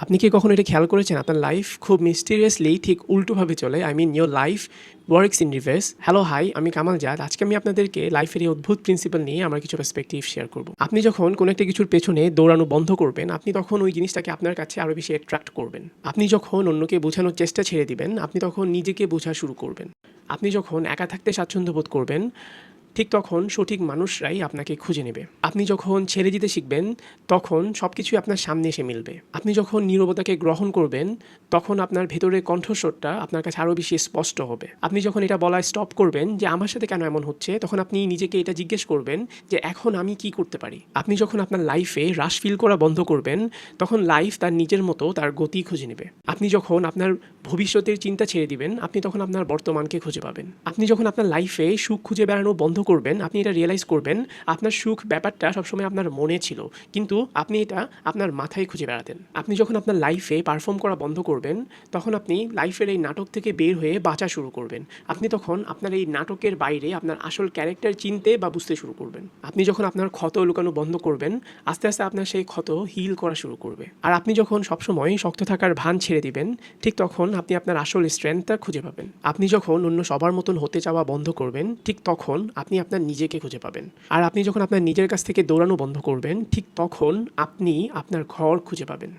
আপনি কি কখনো এটা খেয়াল করেছেন আপনার লাইফ খুব মিস্টিরিয়াসলি ঠিক উল্টোভাবে চলে? I mean your life works in reverse. Hello hi, আমি কামাল জাদ। আজকে আমি আপনাদেরকে লাইফের এই অদ্ভুত প্রিন্সিপাল নিয়ে আমার কিছু পার্সপেক্টিভ শেয়ার করব। আপনি যখন কোনো একটা কিছুর পেছনে দৌড়ানো বন্ধ করবেন, আপনি তখন ওই জিনিসটাকে আপনার কাছে আরও বেশি অ্যাট্রাক্ট করবেন। আপনি যখন অন্যকে বোঝানোর চেষ্টা ছেড়ে দিবেন, আপনি তখন নিজেকে বোঝা শুরু করবেন। আপনি যখন একা থাকতে স্বাচ্ছন্দ্য বোধ করবেন, ঠিক তখন সঠিক মানুষরাই আপনাকে খুঁজে নেবে। আপনি যখন ছেড়ে দিতে শিখবেন, তখন সব কিছুই আপনার সামনে এসে মিলবে। আপনি যখন নীরবতাকে গ্রহণ করবেন, তখন আপনার ভেতরের কণ্ঠস্বরটা আপনার কাছে আরও বেশি স্পষ্ট হবে। আপনি যখন এটা বলায় স্টপ করবেন যে আমার সাথে কেন এমন হচ্ছে, তখন আপনি নিজেকে এটা জিজ্ঞেস করবেন যে এখন আমি কি করতে পারি। আপনি যখন আপনার লাইফে রাশ ফিল করা বন্ধ করবেন, তখন লাইফ তার নিজের মতো তার গতি খুঁজে নেবে। আপনি যখন আপনার ভবিষ্যতের চিন্তা ছেড়ে দিবেন, আপনি তখন আপনার বর্তমানকে খুঁজে পাবেন। আপনি যখন আপনার লাইফে সুখ খুঁজে বেড়ানো বন্ধ করবেন, আপনি এটা রিয়েলাইজ করবেন আপনার সুখ ব্যাপারটা সবসময় আপনার মনে ছিল, কিন্তু আপনি এটা আপনার মাথায় খুঁজে বেড়াতেন। আপনি যখন আপনার লাইফে পারফর্ম করা বন্ধ করবেন, তখন আপনি লাইফের এই নাটক থেকে বের হয়ে বাঁচা শুরু করবেন। আপনি তখন আপনার এই নাটকের বাইরে আপনার আসল ক্যারেক্টার চিনতে বা বুঝতে শুরু করবেন। আপনি যখন আপনার ক্ষত লুকানো বন্ধ করবেন, আস্তে আস্তে আপনার সেই ক্ষত হিল করা শুরু করবে। আর আপনি যখন সবসময় শক্ত থাকার ভান ছেড়ে দিবেন, ঠিক তখন আপনি আপনার আসল স্ট্রেংথটা খুঁজে পাবেন। আপনি যখন অন্য সবার মতন হতে চাওয়া বন্ধ করবেন, ঠিক তখন আপনি আপনার নিজেকে খুঁজে পাবেন। আর আপনি যখন আপনার নিজের কাছ থেকে দৌড়ানো বন্ধ করবেন, ঠিক তখন আপনি আপনার ঘর খুঁজে পাবেন।